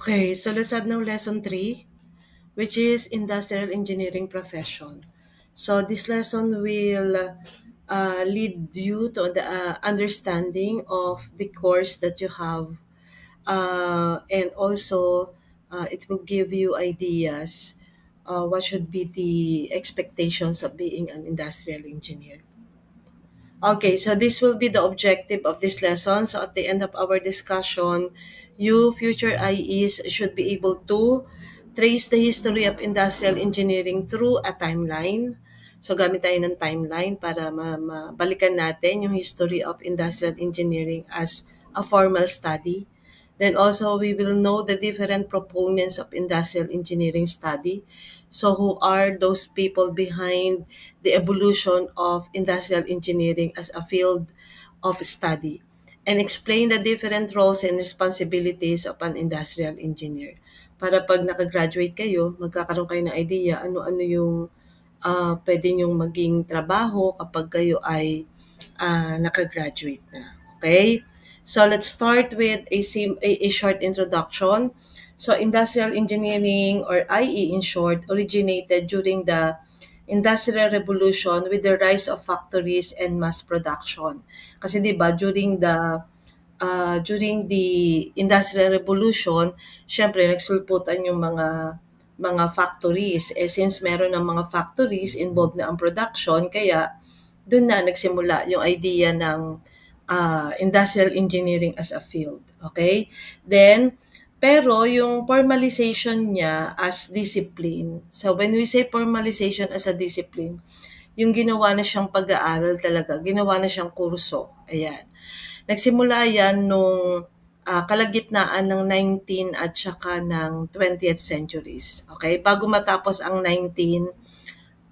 Okay, so let's have now lesson 3, which is industrial engineering profession. So this lesson will lead you to the understanding of the course that you have, and also it will give you ideas what should be the expectations of being an industrial engineer. Okay, so this will be the objective of this lesson. So at the end of our discussion, you future IEs should be able to trace the history of industrial engineering through a timeline. So gamit tayo ng timeline para mabalikan natin yung history of industrial engineering as a formal study. Then also we will know the different proponents of industrial engineering study. So who are those people behind the evolution of industrial engineering as a field of study, and explain the different roles and responsibilities of an industrial engineer. Para pag nakagraduate kayo, magkakaroon kayo ng idea ano-ano yung pwede nyong maging trabaho kapag kayo ay nakagraduate na. Okay? So let's start with a short introduction. So industrial engineering, or IE in short, originated during the Industrial Revolution with the rise of factories and mass production. Kasi 'di ba during the Industrial Revolution, syempre nagsulputan yung mga factories. Since meron ng mga factories, involved na ang production, kaya doon na nagsimula yung idea ng industrial engineering as a field. Okay? Then, pero yung formalization niya as discipline. So when we say formalization as a discipline, yung ginawa na siyang pag-aaral talaga, ginawa na siyang kurso. Ayan. Nagsimula yan nung kalagitnaan ng 19 at saka ng 20th centuries. Okay? Bago matapos ang 19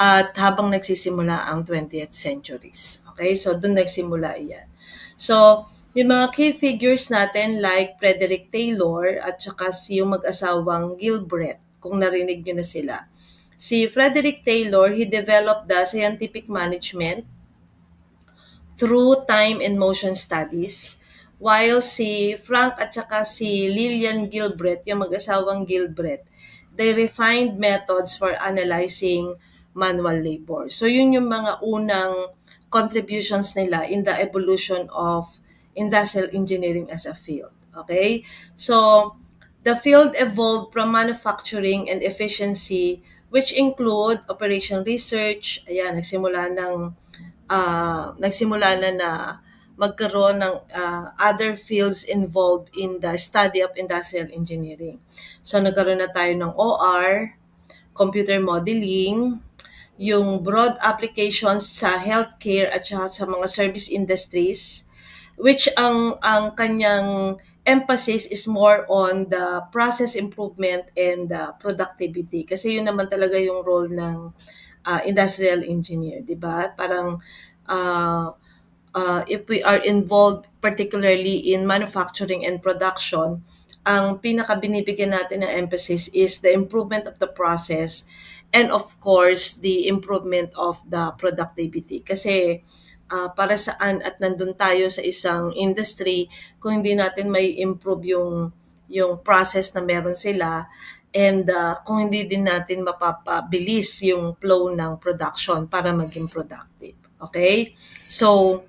at habang nagsisimula ang 20th centuries. Okay? So, doon nagsimula yan. So, yung mga key figures natin like Frederick Taylor at saka yung mag-asawang Gilbreth, kung narinig nyo na sila. Si Frederick Taylor, he developed the scientific management through time and motion studies, while si Frank at saka si Lillian Gilbreth, yung mag-asawang Gilbreth, they refined methods for analyzing manual labor. So yun yung mga unang contributions nila in the evolution of industrial engineering as a field. Okay? So the field evolved from manufacturing and efficiency, which include operation research. Ayan, nagsimula na magkaroon ng other fields involved in the study of industrial engineering. So nagkaroon na tayo ng OR, computer modeling, yung broad applications sa healthcare at sa mga service industries, which ang kanyang emphasis is more on the process improvement and productivity. Kasi yun naman talaga yung role ng industrial engineer, di ba? Parang if we are involved particularly in manufacturing and production, ang pinaka-binibigyan natin ng emphasis is the improvement of the process and of course the improvement of the productivity. Kasi para saan at nandun tayo sa isang industry kung hindi natin may improve yung process na meron sila, and kung hindi din natin mapapabilis yung flow ng production para maging productive. Okay? So,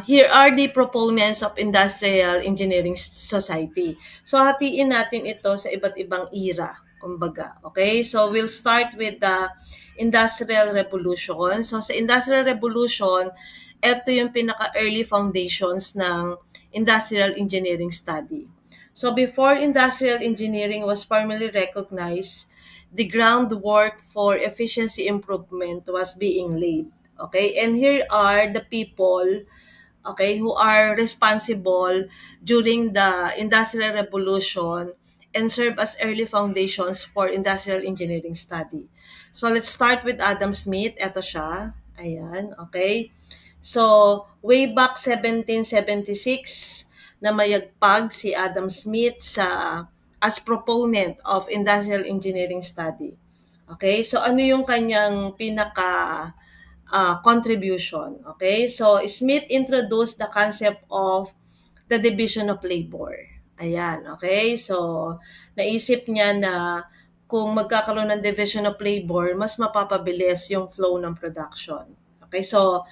here are the proponents of Industrial Engineering Society. So, hatiin natin ito sa iba't ibang era, kumbaga. Okay? So, we'll start with the Industrial Revolution. So, sa Industrial Revolution, ito yung pinaka-early foundations ng Industrial Engineering Study. So, before Industrial Engineering was formally recognized, the groundwork for efficiency improvement was being laid. Okay, and here are the people, okay, who are responsible during the Industrial Revolution and serve as early foundations for industrial engineering study. So let's start with Adam Smith. Ito siya. Ayan, okay. So way back 1776, na mayagpag si Adam Smith as proponent of industrial engineering study. Okay, so ano yung kanyang pinaka contribution. Okay, so Smith introduced the concept of the division of labor. Ayan, okay? So, naisip niya na kung magkakaroon ng division of labor, mas mapapabilis yung flow ng production. Okay, so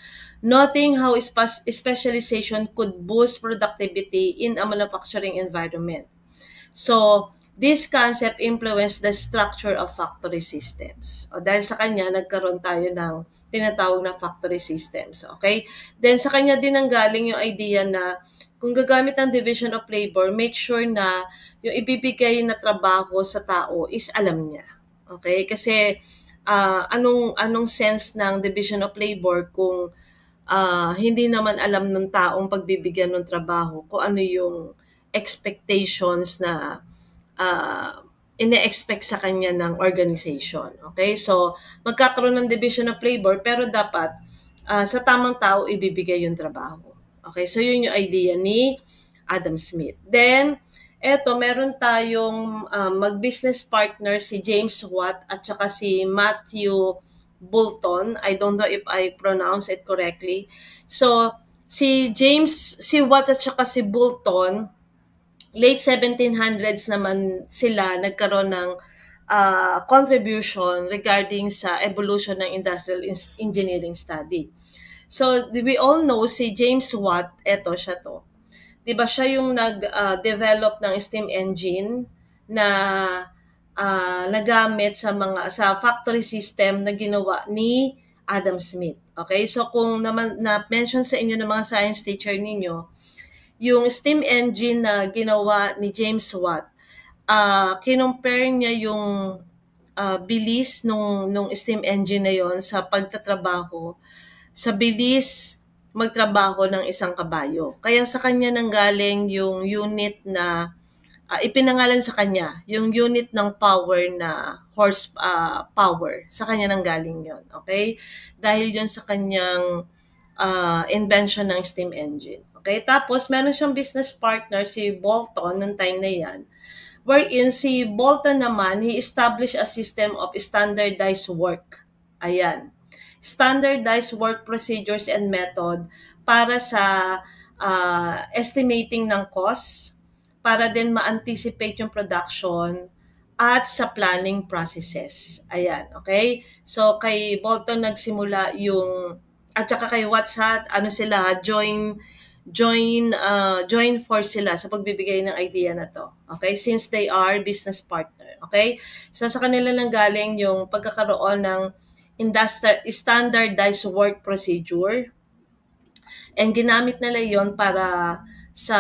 noting how specialization could boost productivity in a manufacturing environment. So, this concept influenced the structure of factory systems. O dahil sa kanya, nagkaroon tayo ng tinatawag na factory systems. Okay? Then sa kanya din ang galing yung idea na kung gagamit ng division of labor, make sure na yung ibibigay na trabaho sa tao is alam niya. Okay? Kasi anong sense ng division of labor kung hindi naman alam ng taong pagbibigyan ng trabaho kung ano yung expectations na uh, ine-expect sa kanya ng organization. Okay? So, magkakaroon ng division of labor pero dapat sa tamang tao ibibigay yung trabaho. Okay? So, yun yung idea ni Adam Smith. Then, meron tayong mag-business partner si James Watt at saka si Matthew Boulton. I don't know if I pronounce it correctly. So, si Watt at saka si Boulton, late 1700s naman sila nagkaroon ng contribution regarding sa evolution ng industrial engineering study. So, we all know si James Watt, siya to. 'Di ba siya yung nag-develop ng steam engine na nagamit sa factory system na ginawa ni Adam Smith. Okay? So, kung na-mention sa inyo ng mga science teacher ninyo, yung steam engine na ginawa ni James Watt, kinompare niya yung bilis nung steam engine na yon sa pagtatrabaho, sa bilis magtrabaho ng isang kabayo. Kaya sa kanya nanggaling yung unit na ipinangalan sa kanya, yung unit ng power na horse power. Sa kanya nanggaling yon, okay? Dahil yon sa kanyang invention ng steam engine. Okay? Tapos, meron siyang business partner, si Bolton, ng time na yan, wherein si Bolton naman, he established a system of standardized work. Ayan. Standardized work procedures and method para sa estimating ng cost, para din ma-anticipate yung production, at sa planning processes. Ayan, okay? So, kay Bolton nagsimula yung at saka kay WhatsApp, join force sila sa pagbibigay ng idea na to. Okay? Since they are business partner. Okay? So sa kanila lang galing yung pagkakaroon ng standardized work procedure, and ginamit nila yon para sa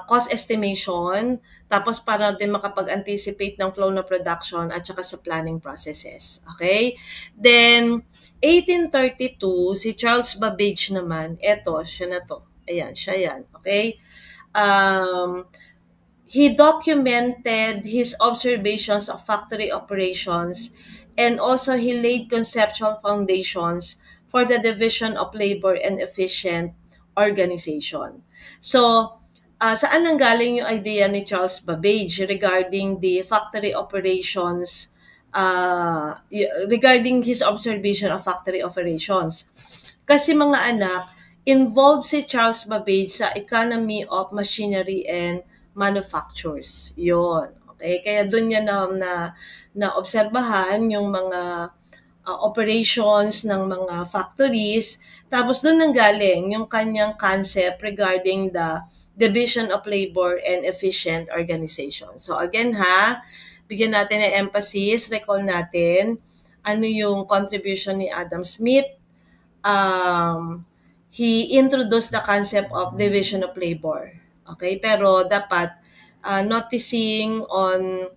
cost estimation, tapos para din makapag-anticipate ng flow ng production at saka sa planning processes. Okay? Then, 1832, si Charles Babbage naman, siya na to. Ayan, siya yan. Okay? He documented his observations of factory operations, and also he laid conceptual foundations for the division of labor and efficient organization. So, saan nanggaling yung idea ni Charles Babbage regarding the factory operations, regarding his observation of factory operations? Kasi mga anak, involved si Charles Babbage sa economy of machinery and manufactures. Yun. Okay? Kaya doon niya na obserbahan yung mga operations ng mga factories. Tapos doon nanggaling yung kanyang concept regarding the division of labor and efficient organization. So again bigyan natin ng emphasis, recall natin ano yung contribution ni Adam Smith. He introduced the concept of division of labor. Okay? Pero dapat noticing on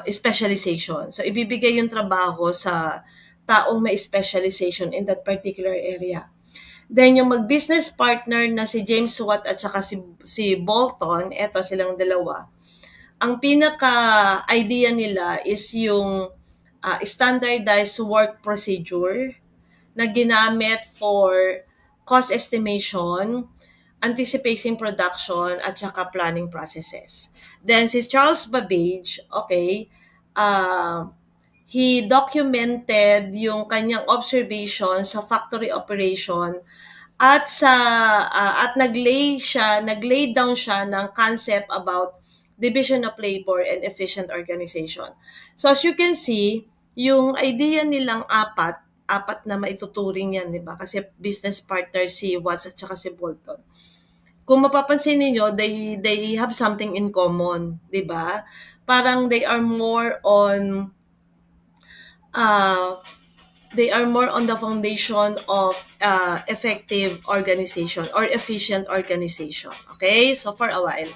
specialization. So, ibibigay yung trabaho sa taong may specialization in that particular area. Then, yung mag-business partner na si James Watt at saka si Bolton, silang dalawa. Ang pinaka-idea nila is yung standardized work procedure na ginamit for cost estimation, anticipating production, at saka planning processes. Then si Charles Babbage, he documented yung kanyang observation sa factory operation at naglay down siya ng concept about division of labor and efficient organization. So as you can see, yung idea nilang apat na maituturing yan, di ba? Kasi business partner si Watts at saka si Bolton. Kung mapapansin niyo, they have something in common, di ba? Parang uh, they are more on the foundation of effective organization or efficient organization. Okay? So for a while.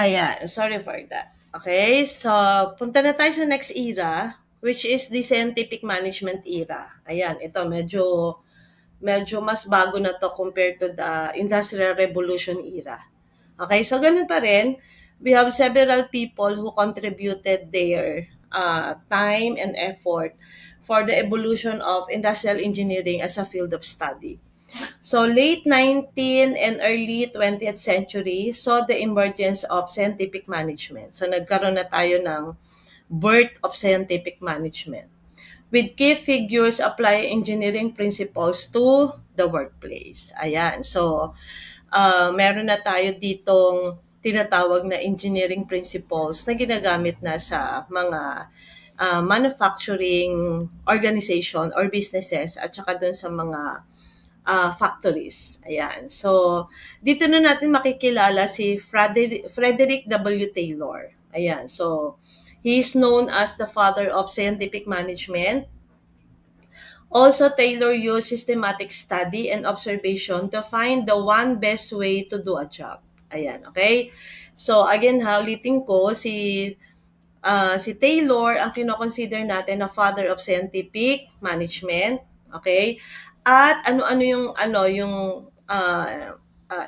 Ayan, sorry for that. Okay, so punta na tayo sa next era, which is the scientific management era. Ayan, ito medyo mas bago na to compared to the Industrial Revolution era. Okay, so ganun pa rin, we have several people who contributed their time and effort for the evolution of industrial engineering as a field of study. So late 19th and early 20th century saw the emergence of scientific management. So nagkaroon na tayo ng birth of scientific management with key figures applying engineering principles to the workplace. Ayan. So meron na tayo ditong tinatawag na engineering principles na ginagamit na sa mga manufacturing organization or businesses at saka dun sa mga factories. Ayan. So, dito na natin makikilala si Frederick W. Taylor. Ayan. So, he is known as the father of scientific management. Also, Taylor used systematic study and observation to find the one best way to do a job. Ayan, okay? So, again, ulitin ko, si Taylor ang kino-consider natin na father of scientific management, okay? At yung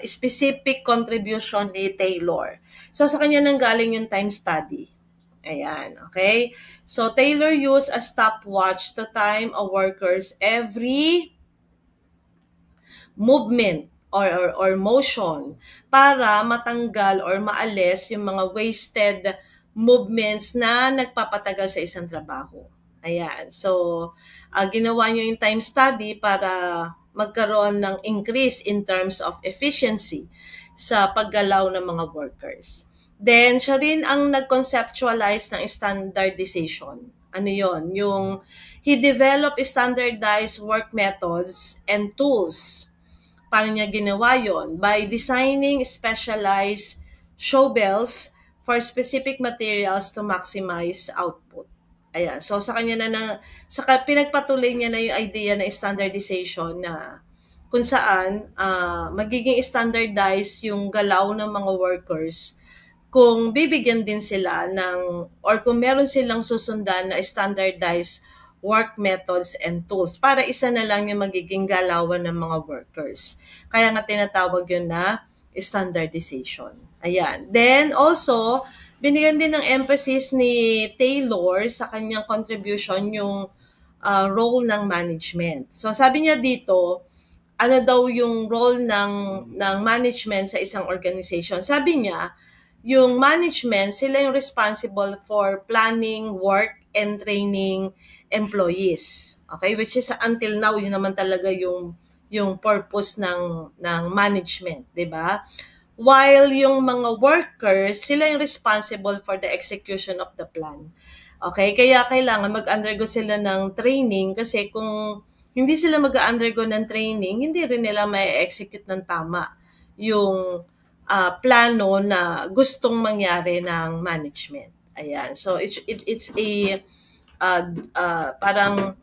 specific contribution ni Taylor. So sa kanya nanggaling yung time study. Ayan, okay? So Taylor used a stopwatch to time a worker's every movement or motion para matanggal or maalis yung mga wasted movements na nagpapatagal sa isang trabaho. Ayan. So, ginawa nyo yung time study para magkaroon ng increase in terms of efficiency sa paggalaw ng mga workers. Then, siya rin ang nag-conceptualize ng standardization. Ano yon? He developed standardized work methods and tools. Paano niya ginawa yon? By designing specialized shovels for specific materials to maximize output. Ayan. So sa kanya pinagpatuloy niya na yung idea na standardization na kung saan magiging standardized yung galaw ng mga workers kung bibigyan din sila or kung meron silang susundan na standardized work methods and tools para isa na lang yung magiging galawan ng mga workers. Kaya nga tinatawag yun na standardization. Ayan. Then also, binigyan din ng emphasis ni Taylor sa kanyang contribution yung role ng management. So sabi niya dito, ano daw yung role ng management sa isang organization? Sabi niya, yung management, sila yung responsible for planning, work, and training employees. Okay? Which is until now, yun naman talaga yung purpose ng management, di ba? While yung mga workers, sila yung responsible for the execution of the plan. Okay? Kaya kailangan mag-undergo sila ng training kasi kung hindi sila mag-undergo ng training, hindi rin nila ma-execute ng tama yung plano na gustong mangyari ng management. Ayan. So it's a parang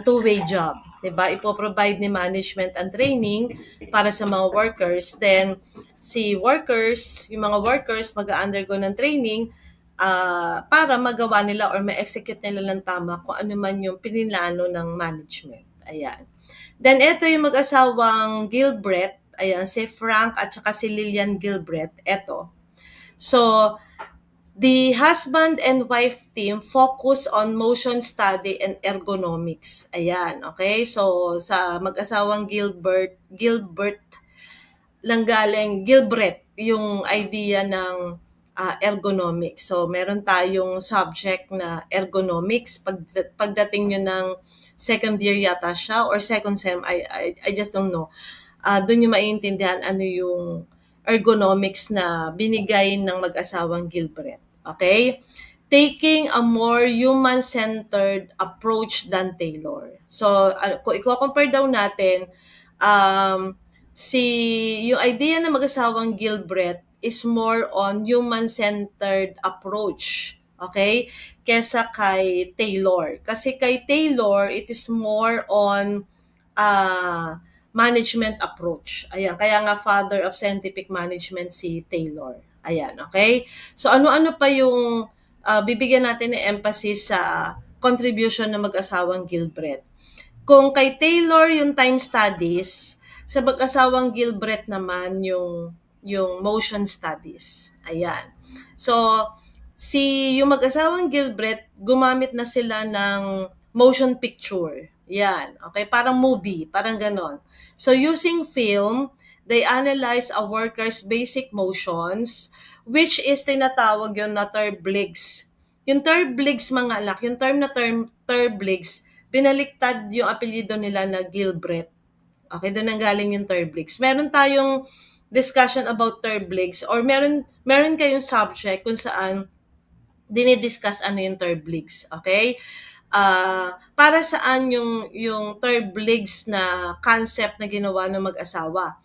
two-way job, 'di ba? Ipo-provide ni management ang training para sa mga workers, then yung mga workers mag-undergo ng training para magawa nila or ma-execute nila ng tama kung ano man yung pininlano ng management. Ayan. Then ito yung mag-asawang Gilbreth. Ayan, si Frank at saka si Lillian Gilbreth. Ito. So, The husband and wife team focus on motion study and ergonomics. Ayan, okay? So, sa mag-asawang Gilbert lang galing, Gilbert, yung idea ng ergonomics. So, meron tayong subject na ergonomics. Pagdating nyo ng second year yata siya or second sem, I just don't know. Doon nyo maiintindihan ano yung ergonomics na binigay ng mag-asawang Gilbert. Okay? Taking a more human-centered approach than Taylor. So, kung i-compare daw natin, um, yung idea ng mag-asawang Gilbert is more on human-centered approach. Okay? Kesa kay Taylor. Kasi kay Taylor, it is more on management approach. Ayan, kaya nga father of scientific management si Taylor. Ayan, okay? So ano-ano pa yung bibigyan natin ng emphasis sa contribution ng mag-asawang Gilbert. Kung kay Taylor yung time studies, sa mag-asawang Gilbert naman yung motion studies. Ayan. So, yung mag-asawang Gilbert, gumamit na sila ng motion picture. Yan. Okay? Parang movie. Parang ganon. So, using film, they analyze a worker's basic motions, which is tinatawag yun na terbligs. Yung terbligs, mga anak, yung term na terbligs, binaliktad yung apelyido nila na Gilbert. Okay, doon ang galing yung terbligs. Meron tayong discussion about terbligs or meron kayong subject kung saan dinidiscuss ano yung terbligs. Okay? Para saan yung terbligs na concept na ginawa ng mag-asawa?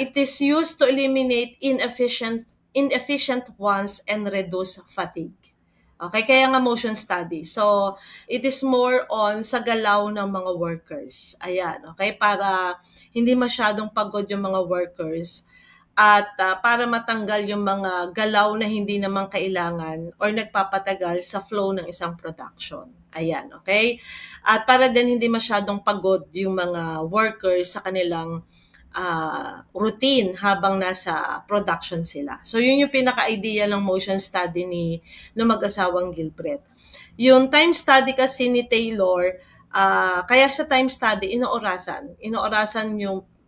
It is used to eliminate inefficient ones and reduce fatigue. Okay, kaya nga motion study. So, it is more on sa galaw ng mga workers. Ayan, okay, para hindi masyadong pagod yung mga workers at para matanggal yung mga galaw na hindi naman kailangan or nagpapatagal sa flow ng isang production. Ayan, okay? At para din hindi masyadong pagod yung mga workers sa kanilang routine habang nasa production sila. So, yun yung pinaka-idea ng motion study ng mag-asawang Gilbert. Yung time study kasi ni Taylor, kaya sa time study, inoorasan. Inoorasan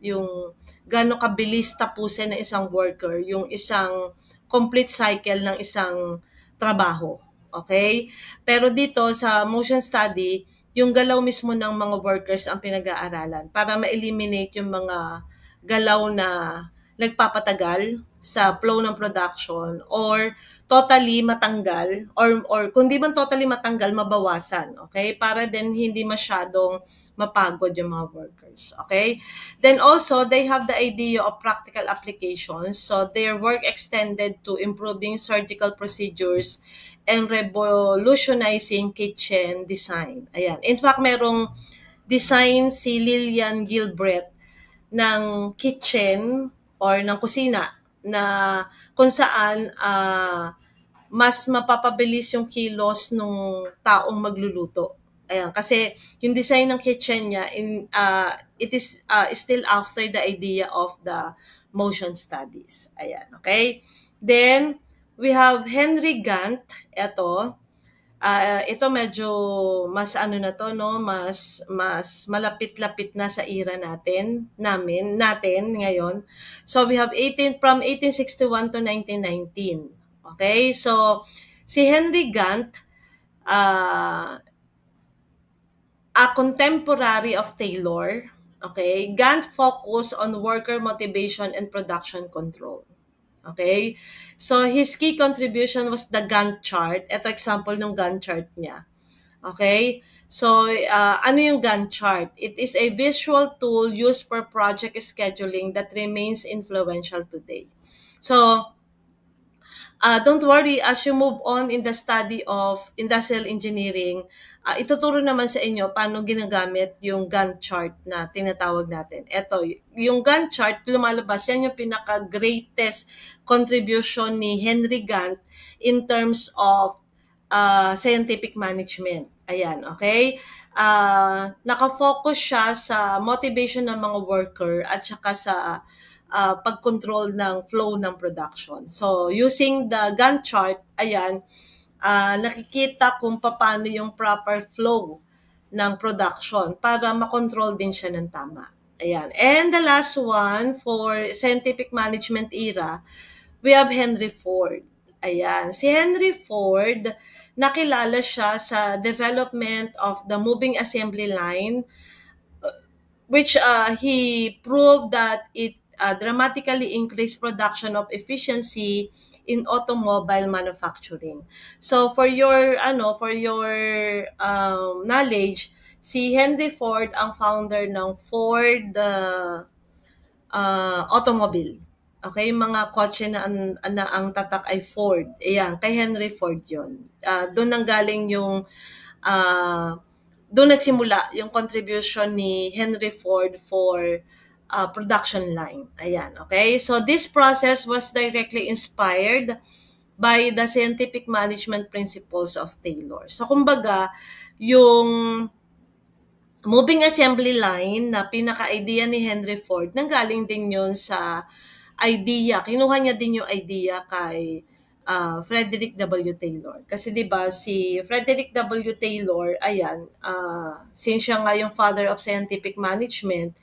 yung gano'ng kabilis tapusin ng isang worker, yung isang complete cycle ng isang trabaho. Okay? Pero dito sa motion study, yung galaw mismo ng mga workers ang pinag-aaralan para ma-eliminate yung mga galaw na nagpapatagal sa flow ng production or totally matanggal or kung di man totally matanggal, mabawasan. Okay? Para din hindi masyadong mapagod yung mga workers. Okay? Then also, they have the idea of practical applications. So, their work extended to improving surgical procedures and revolutionizing kitchen design. Ayan. In fact, merong design si Lillian Gilbert ng kitchen or ng kusina na kung saan mas mapapabilis yung kilos ng taong magluluto. Ayan, kasi yung design ng kitchen niya, it is still after the idea of the motion studies. Ayan, okay? Then, we have Henry Gantt. Ito medyo mas ano na to, no? Mas malapit-lapit na sa era natin ngayon. So, we have from 1861 to 1919. Okay? So, si Henry Gantt, a contemporary of Taylor, okay, Gantt focused on worker motivation and production control. Okay? So, his key contribution was the Gantt chart. Ito example ng Gantt chart niya. Okay? So, ano yung Gantt chart? It is a visual tool used for project scheduling that remains influential today. So, don't worry, as you move on in the study of industrial engineering, ituturo naman sa inyo paano ginagamit yung Gantt chart na tinatawag natin. Ito, yung Gantt chart, lumalabas, yan yung pinaka-greatest contribution ni Henry Gantt in terms of scientific management. Ayan, okay? Nakafocus siya sa motivation ng mga worker at saka sa pag-control ng flow ng production. So, using the Gantt chart, ayan, nakikita kung paano yung proper flow ng production para makontrol din siya ng tama. Ayan. And the last one, for scientific management era, we have Henry Ford. Ayan. Si Henry Ford, nakilala siya sa development of the moving assembly line, which he proved that it dramatically increased production of efficiency in automobile manufacturing. So for your knowledge, si Henry Ford ang founder ng Ford automobile. Okay, mga kotse na ang tatak ay Ford. Ayan, kay Henry Ford 'yon. Doon nang galing yung doon nagsimula yung contribution ni Henry Ford for production line. Ayan, okay? So this process was directly inspired by the scientific management principles of Taylor. So kumbaga, yung moving assembly line na pinaka-idea ni Henry Ford, nanggaling din yun sa idea. Kinuha niya din yung idea kay Frederick W. Taylor. Kasi 'di ba si Frederick W. Taylor, ayan, since siya nga yung father of scientific management,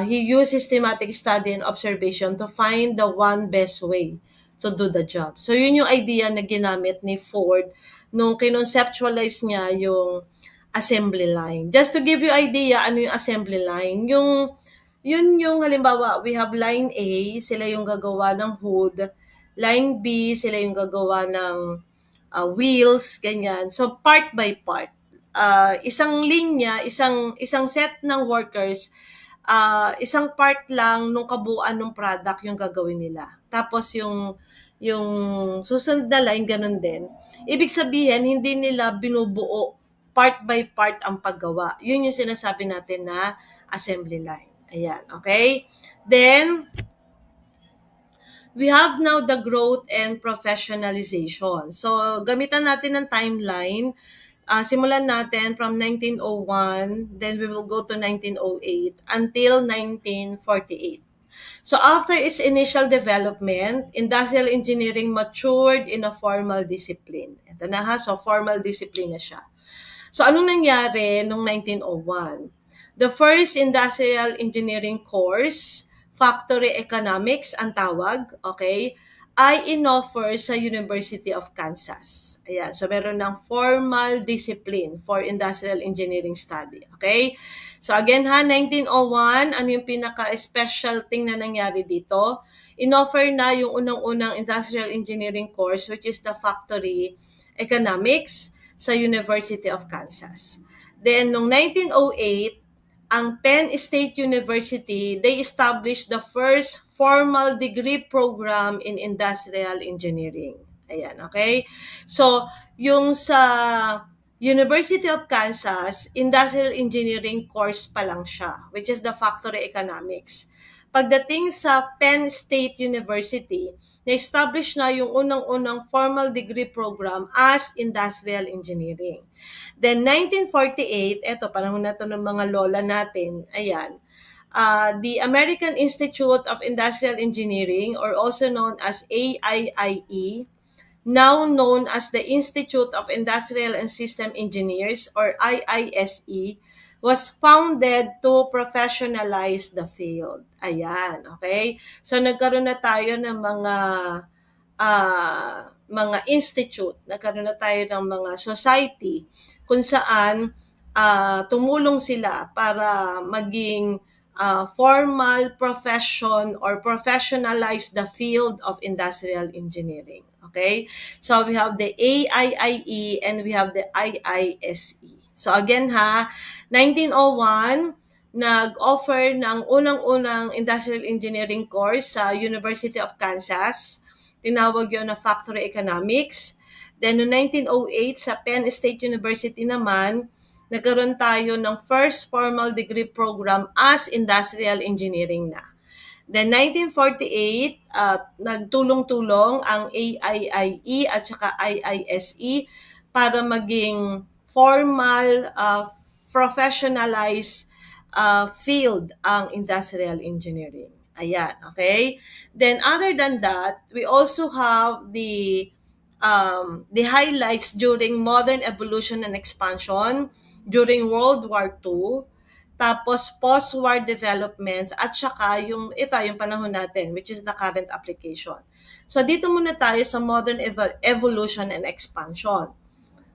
he used systematic study and observation to find the one best way to do the job. So yun yung idea na ginamit ni Ford nung kinonceptualize niya yung assembly line. Just to give you idea, ano yung assembly line? Yun yung halimbawa, we have line A, sila yung gagawa ng hood. Line B, sila yung gagawa ng wheels, ganyan. So part by part. Isang linya, isang set ng workers, isang part lang nung kabuuan ng product yung gagawin nila. Tapos yung susunod na line, ganun din. Ibig sabihin, hindi nila binubuo part by part ang paggawa. Yun yung sinasabi natin na assembly line. Ayan, okay? Then, we have now the growth and professionalization. So, gamitan natin ng timeline. Simulan natin from 1901, then we will go to 1908 until 1948. So after its initial development, industrial engineering matured in a formal discipline. Ito na ha, so formal discipline na siya. So anong nangyari noong 1901? The first industrial engineering course, factory economics ang tawag, okay, ay inoffer sa University of Kansas. Ayan, so meron ng formal discipline for industrial engineering study, okay? So again ha, 1901, ano yung pinaka-special thing na nangyari dito? Inoffer na yung unang-unang industrial engineering course, which is the factory economics sa University of Kansas. Then, noong 1908, ang Penn State University, they established the first formal degree program in industrial engineering. Ayan, okay? So, yung sa University of Kansas, industrial engineering course pa lang siya, which is the factory economics. Pagdating sa Penn State University, na-establish na yung unang-unang formal degree program as industrial engineering. Then 1948, eto panahon na to ng mga lola natin, ayan, the American Institute of Industrial Engineering, or also known as AIIE, now known as the Institute of Industrial and System Engineers, or IISE, was founded to professionalize the field. Ayan, okay? So nagkaroon na tayo ng mga institute, nagkaroon na tayo ng mga society kung saan tumulong sila para maging formal profession or professionalize the field of industrial engineering. Okay? So we have the AIIE and we have the IISE. So again ha, 1901, nag-offer ng unang-unang industrial engineering course sa University of Kansas. Tinawag yun na factory economics. Then no 1908 sa Penn State University naman, nagkaroon tayo ng first formal degree program as industrial engineering na. Then 1948, nagtulong-tulong ang AIIE at saka IISE para maging formal, professionalized field ang industrial engineering. Ayan, okay? Then other than that, we also have the highlights during modern evolution and expansion, during World War II, tapos post-war developments, at saka yung panahon natin, which is the current application. So dito muna tayo sa modern evolution and expansion.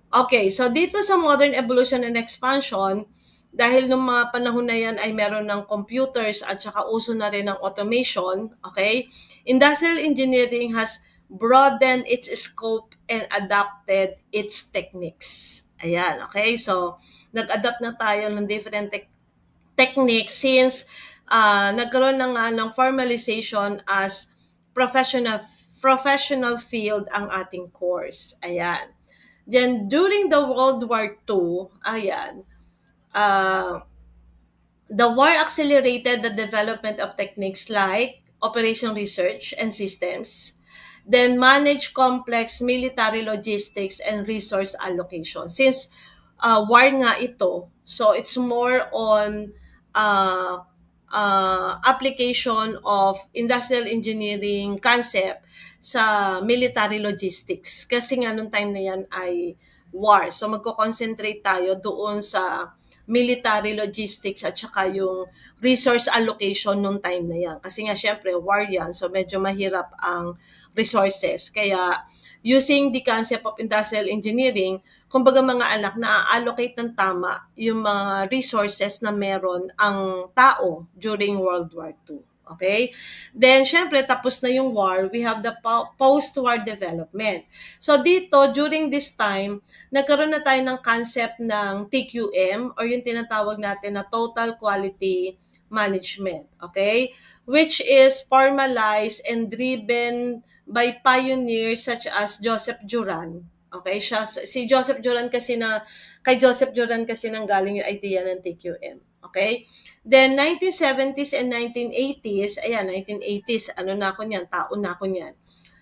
Okay, so dito sa modern evolution and expansion, dahil nung mga panahon na yan ay meron ng computers at saka uso na rin ng automation, okay, industrial engineering has broadened its scope and adapted its techniques. Ayan, okay, so nag-adapt na tayo ng different techniques since nagkaroon na nga ng formalization as professional professional field ang ating course. Ayan. Then, during the World War II, ayan, uh, the war accelerated the development of techniques like operation research and systems, then manage complex military logistics and resource allocation. Since war nga ito, so it's more on uh, application of industrial engineering concept sa military logistics. Kasi nga nung time na yan ay war. So magko-concentrate tayo doon sa military logistics at saka yung resource allocation nung time na yan. Kasi nga syempre war yan, so medyo mahirap ang resources. Kaya using the concept of industrial engineering, kumbaga mga anak, na-allocate ng tama yung mga resources na meron ang tao during World War II. Okay? Then, syempre, tapos na yung war, we have the post-war development. So, dito, during this time, nagkaroon na tayo ng concept ng TQM or yung tinatawag natin na Total Quality Management. Okay? Which is formalized and driven by pioneers such as Joseph Juran. Okay? Si Joseph Juran kasi kay Joseph Juran kasi nanggaling yung idea ng TQM. Okay? Then, 1970s and 1980s, ayan, 1980s, ano na ako niyan, taon na ako niyan.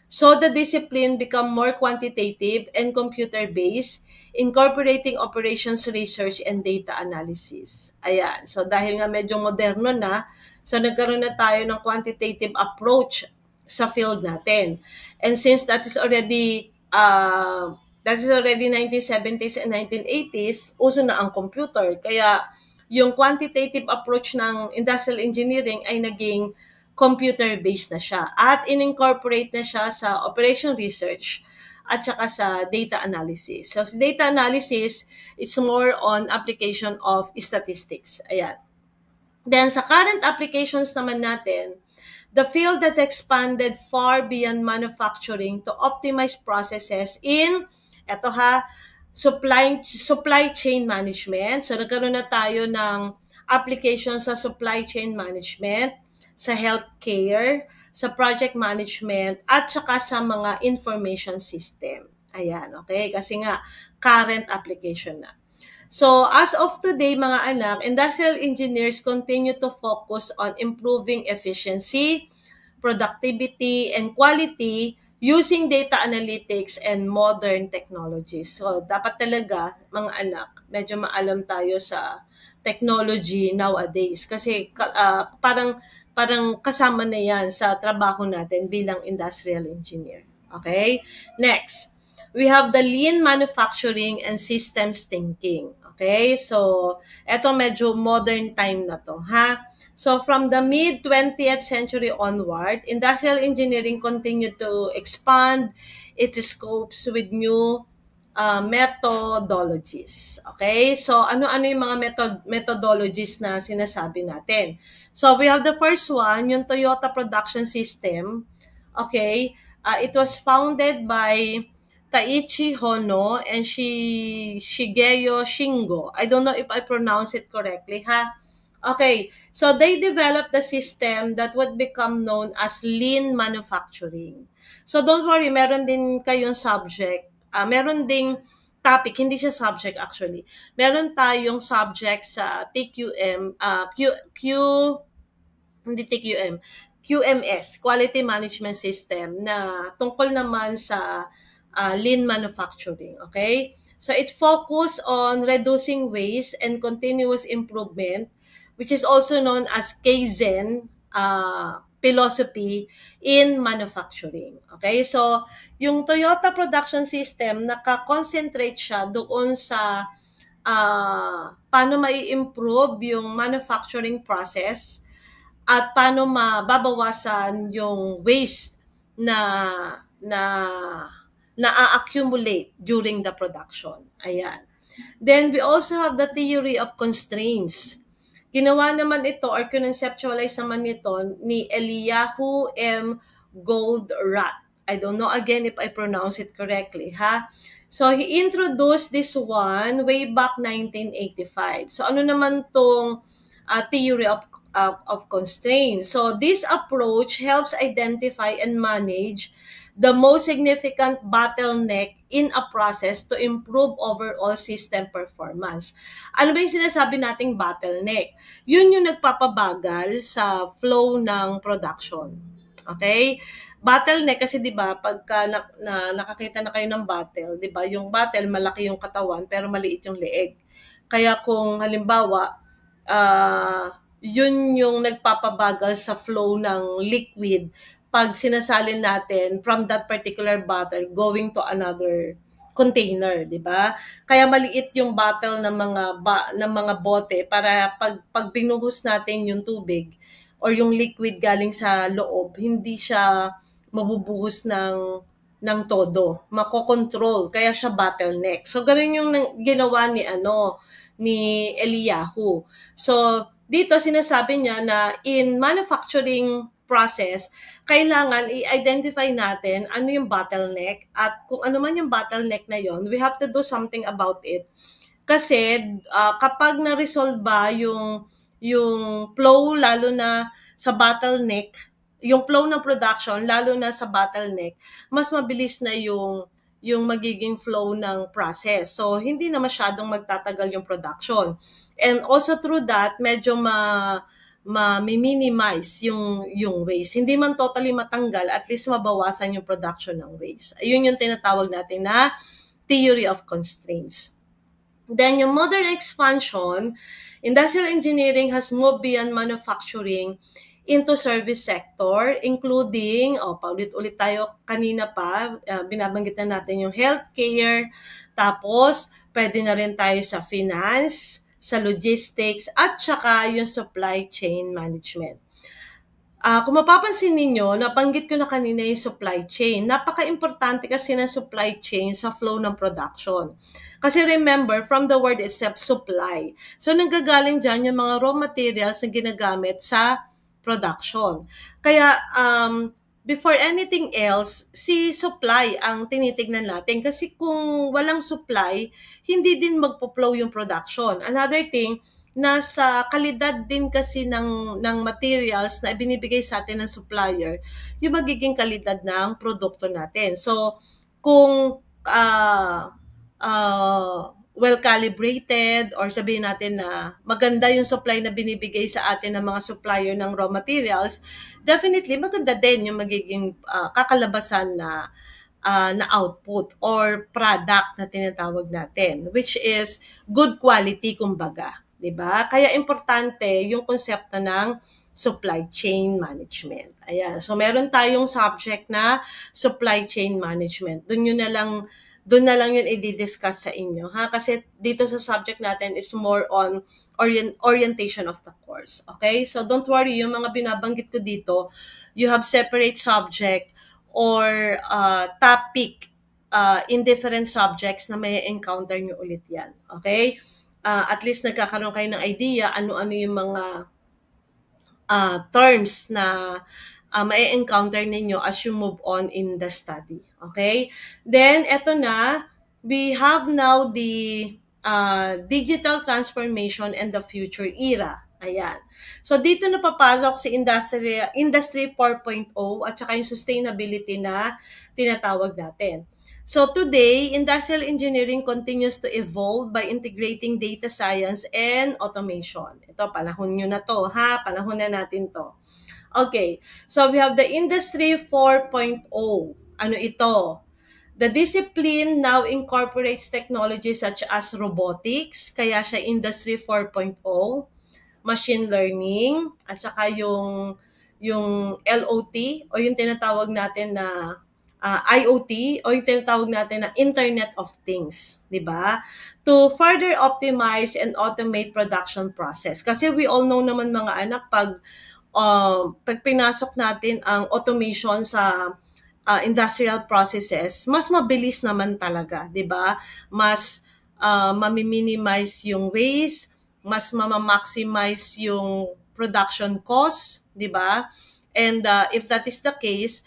So, the discipline become more quantitative and computer-based, incorporating operations research and data analysis. Ayan. So, dahil nga medyo moderno na, so nagkaroon na tayo ng quantitative approach sa field natin. And since that is already 1970s and 1980s, uso na ang computer. Kaya, yung quantitative approach ng industrial engineering ay naging computer-based na siya at in-incorporate na siya sa operation research at saka sa data analysis. So, sa data analysis, it's more on application of statistics. Ayan. Then, sa current applications naman natin, the field that expanded far beyond manufacturing to optimize processes in, eto ha, supply chain management. So nagkaroon na tayo ng application sa supply chain management, sa healthcare, sa project management, at saka sa mga information system. Ayan, okay? Kasi nga, current application na. So, as of today, mga anak, industrial engineers continue to focus on improving efficiency, productivity, and quality using data analytics and modern technologies. So, dapat talaga, mga anak, medyo maalam tayo sa technology nowadays. Kasi parang kasama na yan sa trabaho natin bilang industrial engineer. Okay? Next, we have the lean manufacturing and systems thinking. Okay? So, eto medyo modern time na to, ha? So, from the mid-20th century onward, industrial engineering continued to expand its scopes with new methodologies. Okay? So, ano-ano yung mga methodologies na sinasabi natin? So, we have the first one, yung Toyota Production System. Okay? It was founded by Taiichi Hono and Shigeyo Shingo. I don't know if I pronounce it correctly, ha? Okay, so they developed the system that would become known as lean manufacturing. So don't worry, meron din kayong subject. Meron ding topic, hindi siya subject actually. Meron tayong subject sa TQM, hindi TQM, QMS, Quality Management System, na tungkol naman sa lean manufacturing, okay? So it focused on reducing waste and continuous improvement, which is also known as Kaizen philosophy in manufacturing. Okay? So, yung Toyota Production System, naka-concentrate siya doon sa paano mai-improve yung manufacturing process at paano mababawasan yung waste na na na-accumulate during the production. Ayan. Then we also have the theory of constraints. Ginawa naman ito or conceptualize naman ito ni Eliyahu M. Goldratt. I don't know again if I pronounce it correctly, ha? So he introduced this one way back 1985. So ano naman tong theory of constraints? So this approach helps identify and manage the most significant bottleneck in a process to improve overall system performance. Ano ba yung sinasabi nating bottleneck? Yun yung nagpapabagal sa flow ng production. Okay? Bottleneck kasi 'di ba pagka nakakita na kayo ng bottle, 'di ba? Yung bottle malaki yung katawan pero maliit yung leeg. Kaya kung halimbawa yun yung nagpapabagal sa flow ng liquid pag sinasalin natin from that particular bottle going to another container, 'di ba? Kaya maliit yung bottle ng mga bote para pag binuhos natin yung tubig or yung liquid galing sa loob, hindi siya mabubuhos ng todo. Makokontrol, kaya siya bottleneck. So ganun yung ginawa ni Eliyahu. So dito sinasabi niya na in manufacturing process, kailangan i-identify natin ano yung bottleneck at kung ano man yung bottleneck na yon, we have to do something about it. Kasi kapag na-resolve ba yung flow lalo na sa bottleneck, yung flow ng production lalo na sa bottleneck, mas mabilis na yung magiging flow ng process. So, hindi na masyadong magtatagal yung production. And also through that, medyo ma-minimize yung waste. Hindi man totally matanggal, at least mabawasan yung production ng waste. Ayun yung tinatawag natin na theory of constraints. Then yung modern expansion, industrial engineering has moved beyond manufacturing into service sector, including, paulit-ulit tayo kanina pa, binabanggit na natin yung healthcare, tapos pwede na rin tayo sa finance, sa logistics, at saka yung supply chain management. Kung mapapansin ninyo, nabanggit ko na kanina yung supply chain. Napaka-importante kasi ng supply chain sa flow ng production. Kasi remember, from the word itself, supply. So, nanggagaling dyan yung mga raw materials na ginagamit sa production. Kaya, before anything else, si supply ang tinitignan natin. Kasi kung walang supply, hindi din magpo-flow yung production. Another thing, nasa kalidad din kasi ng materials na ibinibigay sa atin ng supplier, yung magiging kalidad ng produkto natin. So, kung well-calibrated or sabihin natin na maganda yung supply na binibigay sa atin ng mga supplier ng raw materials, definitely maganda din yung magiging kakalabasan na output or product na tinatawag natin, which is good quality kumbaga. Diba? Kaya importante yung konsepto ng supply chain management. Ayan. So meron tayong subject na supply chain management. Doon na lang yun i-discuss sa inyo, ha? Kasi dito sa subject natin is more on orientation of the course. Okay? So don't worry, yung mga binabanggit ko dito, you have separate subject or topic in different subjects na may encounter nyo ulit yan. Okay? At least nagkakaroon kayo ng idea ano-ano yung mga terms na may encounter ninyo as you move on in the study. Okay? Then, eto na, we have now the digital transformation and the future era. Ayan. So, dito na papasok si Industry 4.0 at saka yung sustainability na tinatawag natin. So today, industrial engineering continues to evolve by integrating data science and automation. Ito, panahon nyo na to, ha? Panahon na natin to. Okay, so we have the Industry 4.0. Ano ito? The discipline now incorporates technologies such as robotics, kaya siya Industry 4.0, machine learning, at saka yung yung LOT o yung tinatawag natin na IoT o yung tinatawag natin na Internet of Things, di ba? To further optimize and automate production process. Kasi we all know naman mga anak, pag pinasok natin ang automation sa industrial processes, mas mabilis naman talaga, di ba? Mas mami-minimize yung waste, mas mama-maximize yung production cost, di ba? And if that is the case,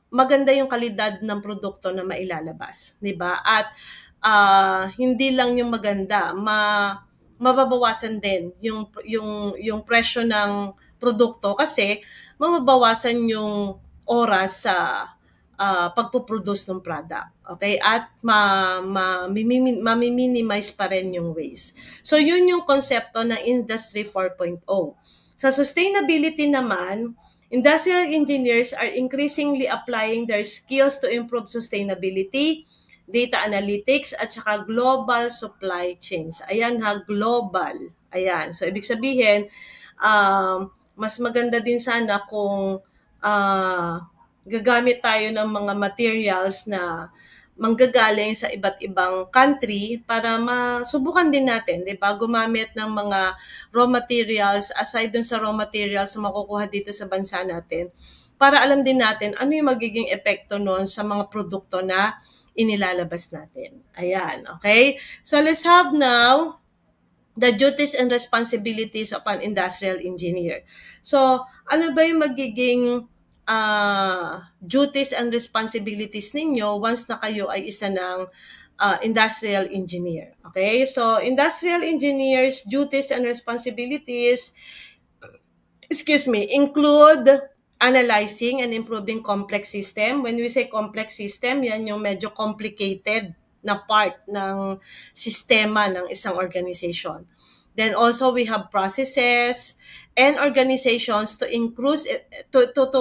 maganda yung kalidad ng produkto na mailalabas, 'di ba? At hindi lang yung maganda, mababawasan din yung presyo ng produkto kasi mababawasan yung oras sa pagpo-produce ng product. Okay? At mami-minimize pa rin yung waste. So yun yung konsepto ng Industry 4.0. Sa sustainability naman, industrial engineers are increasingly applying their skills to improve sustainability, data analytics, at saka global supply chains. Ayan ha, global. Ayan. So, ibig sabihin, mas maganda din sana kung gagamit tayo ng mga materials na manggagaling sa iba't ibang country para masubukan din natin, 'di ba? Gumamit ng mga raw materials aside dun sa raw materials na makukuha dito sa bansa natin para alam din natin ano yung magiging epekto noon sa mga produkto na inilalabas natin. Ayan, okay? So let's have now the duties and responsibilities of an industrial engineer. So, ano ba yung magiging duties and responsibilities ninyo once na kayo ay isa ng industrial engineer? Okay? So, industrial engineers' duties and responsibilities, include analyzing and improving complex system. When we say complex system, yan yung medyo complicated na part ng sistema ng isang organization. Then also we have processes and organizations to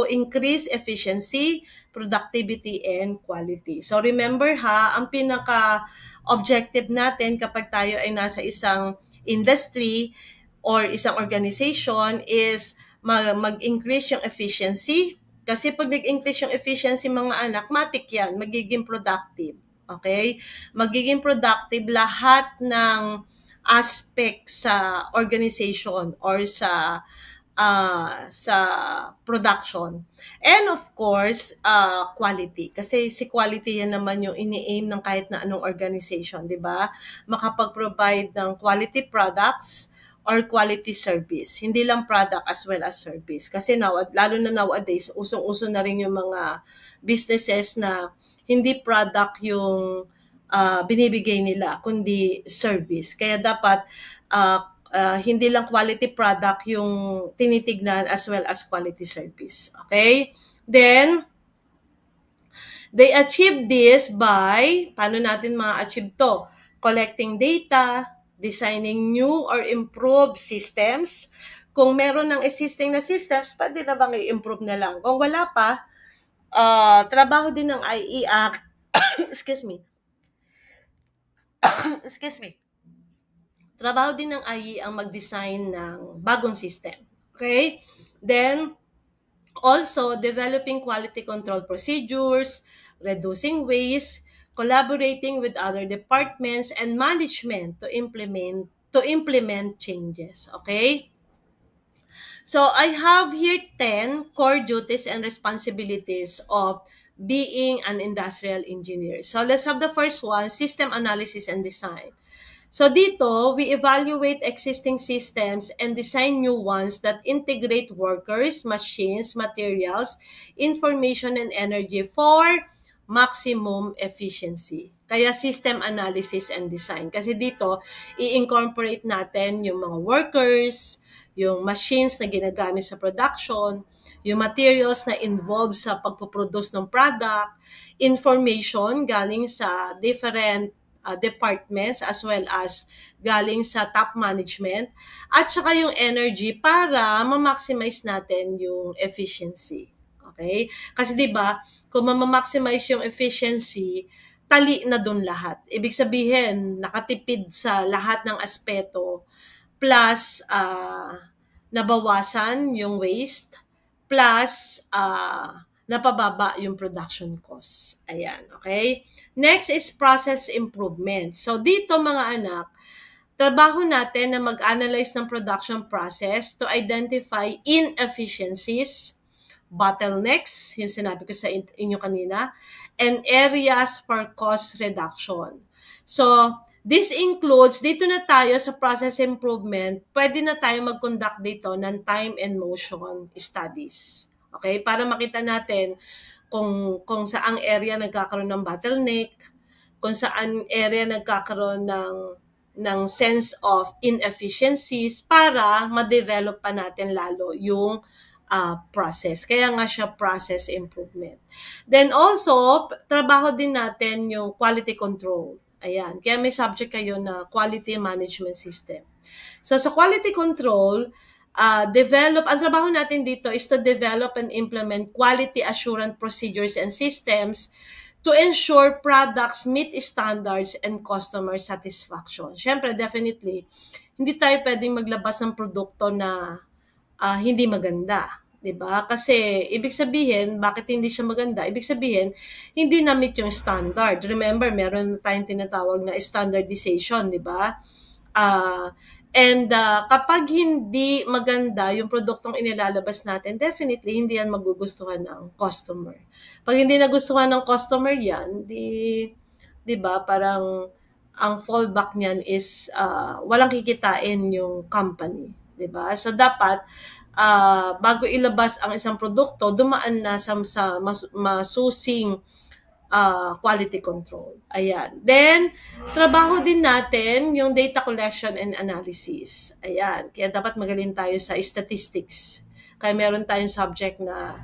increase efficiency, productivity, and quality. So remember ha, ang pinaka-objective natin kapag tayo ay nasa isang industry or isang organization is mag-increase yung efficiency. Kasi pag nag-increase yung efficiency mga anak, matik yan, magiging productive. Okay? Magiging productive lahat ng aspect sa organization or sa production. And of course, quality. Kasi si quality yan naman yung ini-aim ng kahit na anong organization, di ba? Makapag-provide ng quality products or quality service. Hindi lang product as well as service. Kasi lalo na nowadays, usong-uso na rin yung mga businesses na hindi product yung binibigay nila, kundi service. Kaya dapat hindi lang quality product yung tinitignan as well as quality service. Okay? Then, they achieve this by, paano natin ma-achieve to? Collecting data, designing new or improved systems. Kung meron ng existing na systems, pwede na bang i-improve na lang? Kung wala pa, trabaho din ng IE excuse me. Trabaho din ng IE ang mag-design ng bagong system. Okay? Then, also, developing quality control procedures, reducing waste, collaborating with other departments and management to implement changes. Okay? So, I have here 10 core duties and responsibilities of being an industrial engineer. So, let's have the first one, system analysis and design. So dito, we evaluate existing systems and design new ones that integrate workers, machines, materials, information, and energy for maximum efficiency. Kaya system analysis and design. Kasi dito, i-incorporate natin yung mga workers, yung machines na ginagamit sa production, yung materials na involved sa pagpuproduce ng product, information galing sa different departments as well as galing sa top management at saka yung energy para ma-maximize natin yung efficiency. Okay? Kasi 'di ba, kung ma-maximize yung efficiency, tali na doon lahat. Ibig sabihin, nakatipid sa lahat ng aspeto plus nabawasan yung waste, plus napababa yung production cost. Ayan, okay? Next is process improvement. So dito mga anak, trabaho natin na mag-analyze ng production process to identify inefficiencies, bottlenecks, yung sinabi ko sa inyo kanina, and areas for cost reduction. So, this includes, dito na tayo sa process improvement, pwede na tayo mag-conduct dito ng time and motion studies. Okay? Para makita natin kung saang area nagkakaroon ng bottleneck, kung saan area nagkakaroon ng sense of inefficiencies para ma-develop pa natin lalo yung process. Kaya nga siya process improvement. Then also, trabaho din natin yung quality control. Ayan. Kaya may subject kayo na quality management system. So sa quality control, ang trabaho natin dito is to develop and implement quality assurance procedures and systems to ensure products meet standards and customer satisfaction. Siyempre, definitely, hindi tayo pwedeng maglabas ng produkto na hindi maganda. 'Di ba? Kasi ibig sabihin, bakit hindi siya maganda? Ibig sabihin, hindi na-meet yung standard. Remember, meron tayong tinatawag na standardization, 'di ba? Kapag hindi maganda yung produktong inilalabas natin, definitely hindi yan magugustuhan ng customer. Pag hindi nagustuhan ng customer yan, di ba, parang ang fallback niyan is walang kikitain yung company, di ba? So dapat bago ilabas ang isang produkto, dumaan na sa masusing quality control. Ayan. Then, trabaho din natin yung data collection and analysis. Ayan. Kaya dapat magaling tayo sa statistics. Kaya meron tayong subject na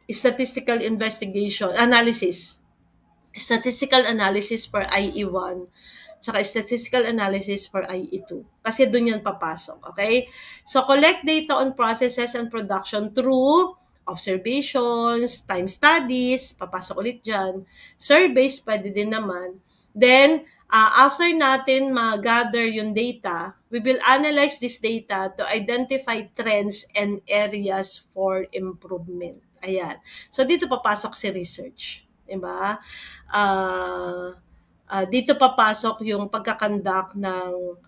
statistical investigation, analysis. Statistical analysis for IE1 tsaka statistical analysis for IE2. Kasi doon yan papasok. Okay? So, collect data on processes and production through observations, time studies, papasok ulit dyan. Surveys, pwede din naman. Then, after natin ma-gather yung data, we will analyze this data to identify trends and areas for improvement. Ayan. So, dito papasok si research. Diba? Dito papasok yung pagkakandak ng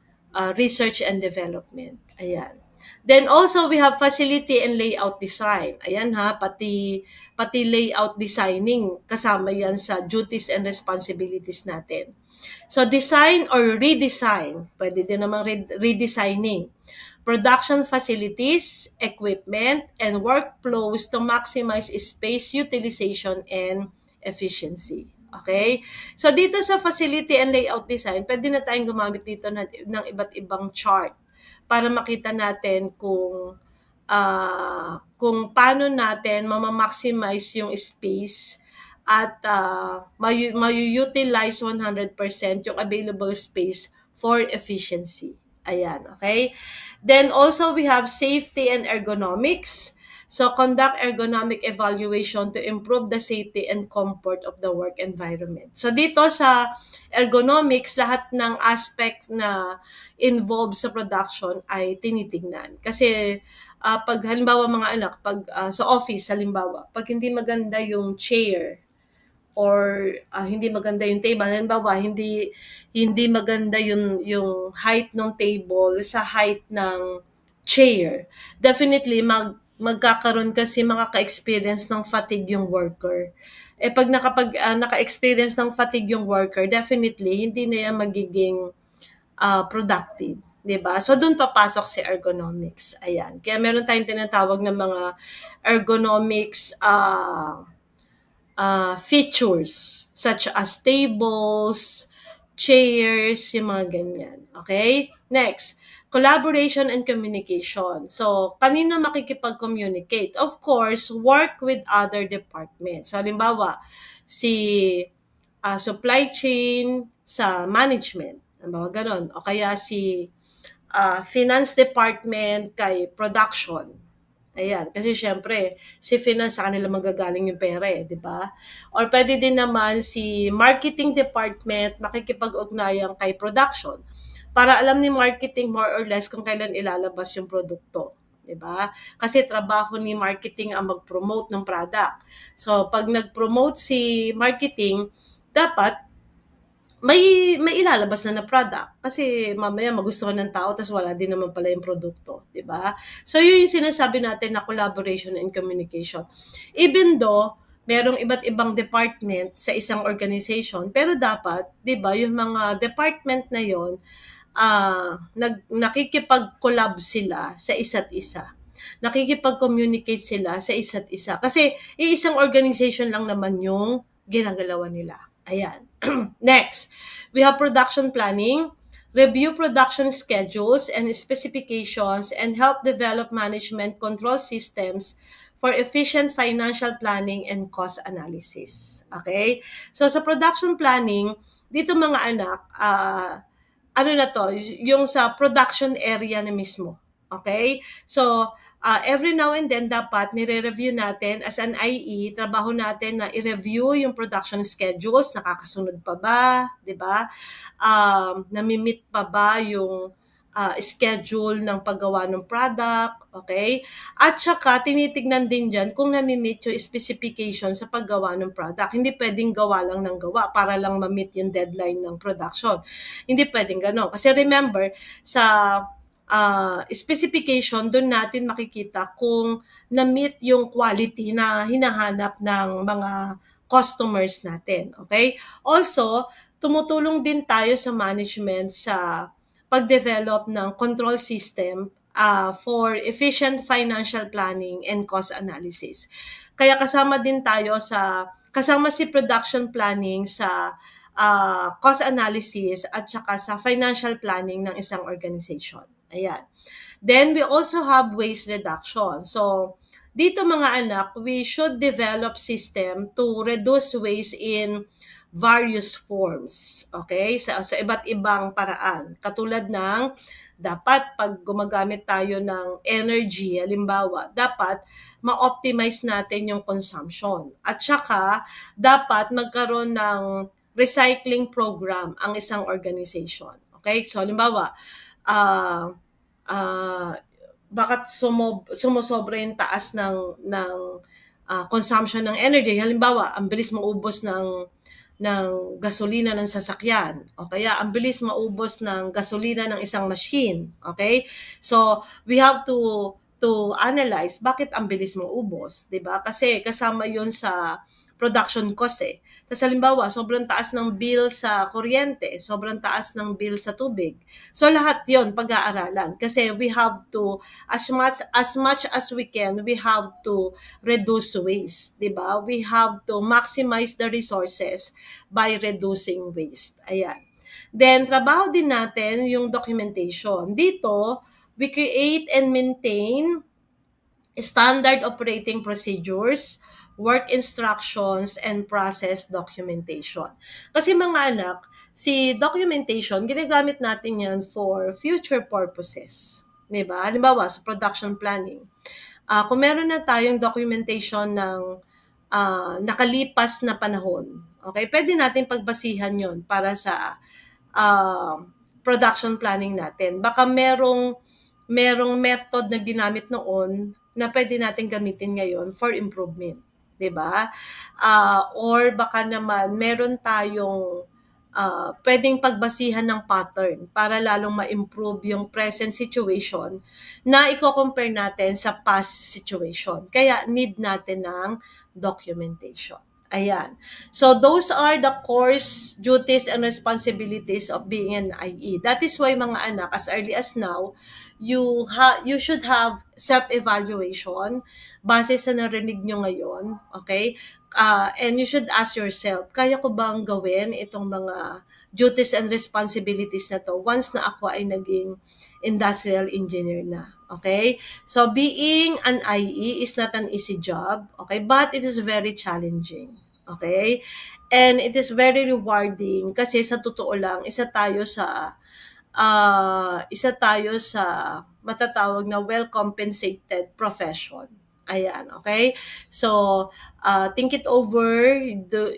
research and development. Ayan. Then also we have facility and layout design. Ayan ha, pati layout designing kasama yan sa duties and responsibilities natin. So design or redesign, pwede din namang redesigning. Production facilities, equipment, and workflows to maximize space utilization and efficiency. Okay? So dito sa facility and layout design, pwede na tayong gumamit dito ng iba't ibang chart para makita natin kung paano natin mamamaximize yung space at mayu-utilize 100% yung available space for efficiency. Ayan, okay? Then also we have safety and ergonomics. So conduct ergonomic evaluation to improve the safety and comfort of the work environment. So dito sa ergonomics, lahat ng aspect na involved sa production ay tinitingnan. Kasi pag halimbawa mga anak, pag sa office halimbawa, pag hindi maganda yung chair or hindi maganda yung table, halimbawa hindi maganda yung height ng table sa height ng chair, definitely magkakaroon kasi makaka-experience ng fatigue yung worker. Pag naka-experience ng fatigue yung worker, definitely hindi na yan magiging productive. Diba? So, doon papasok si ergonomics. Ayan. Kaya meron tayong tinatawag na mga ergonomics features such as tables, chairs, yung mga ganyan. Okay? Next, collaboration and communication. So, kanino makikipag-communicate? Of course, work with other departments. So, halimbawa, si supply chain sa management. Halimbawa, ganon. O kaya si finance department kay production. Ayan, kasi syempre, si finance sa kanila magagaling yung pera di ba? Or pwede din naman si marketing department makikipag-ugnayan kay production para alam ni marketing more or less kung kailan ilalabas yung produkto. 'Di ba? Kasi trabaho ni marketing ang mag-promote ng product. So, pag nag-promote si marketing, dapat may ilalabas na product kasi mamaya magustuhan ng tao tas wala din naman pala yung produkto, 'di ba? So yun yung sinasabi natin na collaboration and communication. Even though merong iba't ibang department sa isang organization, pero dapat, 'di ba, yung mga department na yon nakikipag-collab sila sa isa't isa. Nakikipag-communicate sila sa isa't isa. Kasi iisang organization lang naman yung ginagalawan nila. Ayan. Next, we have production planning. Review production schedules and specifications and help develop management control systems for efficient financial planning and cost analysis. Okay? So sa production planning, dito mga anak, ano na to, yung sa production area na mismo. Okay? So, every now and then, dapat nire-review natin as an IE, trabaho natin na i-review yung production schedules, nakakasunod pa ba, di ba? Nami-meet pa ba yung schedule ng paggawa ng product, okay? At saka, tinitignan din dyan kung nami-meet yung specification sa paggawa ng product. Hindi pwedeng gawa lang ng gawa para lang ma-meet yung deadline ng production. Hindi pwedeng gano'n. Kasi remember, sa specification, doon natin makikita kung na-meet yung quality na hinahanap ng mga customers natin. Okay? Also, tumutulong din tayo sa management sa pag-develop ng control system for efficient financial planning and cost analysis. Kaya kasama din tayo kasama si production planning sa cost analysis at saka sa financial planning ng isang organization. Ayan. Then we also have waste reduction. So, dito mga anak, we should develop system to reduce waste in various forms. Okay? Sa iba't ibang paraan. Katulad ng dapat pag gumagamit tayo ng energy, halimbawa, dapat ma-optimize natin yung consumption. At saka, dapat magkaroon ng recycling program ang isang organization. Okay? So, halimbawa, bakit sumusobra yung taas ng consumption ng energy. Halimbawa, ang bilis maubos ng gasolina ng sasakyan o kaya ang bilis maubos ng gasolina ng isang machine. Okay? So, we have to analyze bakit ang bilis maubos, 'di ba? Kasi kasama 'yon sa production cost eh. Tapos halimbawa, sobrang taas ng bill sa kuryente, sobrang taas ng bill sa tubig. So lahat 'yon pag-aaralan kasi we have to as much as we can, we have to reduce waste, 'di ba? We have to maximize the resources by reducing waste. Ayan. Then trabaho din natin yung documentation. Dito, we create and maintain standard operating procedures, work instructions, and process documentation. Kasi mga anak, si documentation, ginagamit natin yan for future purposes. Diba? Halimbawa, sa production planning. Kung meron na tayong documentation ng nakalipas na panahon, okay, pwede natin pagbasihan yon para sa production planning natin. Baka merong method na ginamit noon na pwede natin gamitin ngayon for improvement. 'Di ba? Or baka naman meron tayong pwedeng pagbasihan ng pattern para lalong ma-improve yung present situation na i-compare natin sa past situation. Kaya need natin ng documentation. Ayan. So those are the course duties and responsibilities of being an IE. That is why mga anak, as early as now, you should have self-evaluation base sa narinig nyo ngayon, okay? And you should ask yourself, kaya ko bang gawin itong mga duties and responsibilities na to once na ako ay naging industrial engineer na, okay? So being an IE is not an easy job, okay? But it is very challenging, okay? And it is very rewarding kasi sa totoo lang, isa tayo sa matatawag na well-compensated profession. Ayan, okay? So, think it over.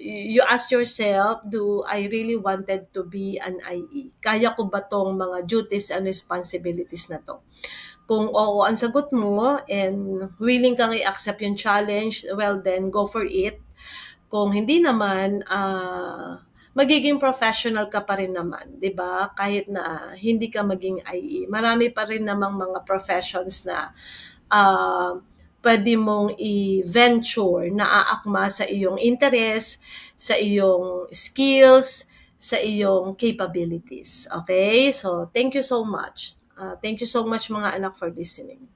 You ask yourself, do I really wanted to be an IE? Kaya ko ba tong mga duties and responsibilities na to? Kung oo ang sagot mo and willing kang i-accept yung challenge, well then, go for it. Kung hindi naman, magiging professional ka pa rin naman, 'di ba? Kahit na hindi ka maging IE. Marami pa rin namang mga professions na pwede mong i-venture na aakma sa iyong interest, sa iyong skills, sa iyong capabilities. Okay? So, thank you so much. Thank you so much mga anak for listening.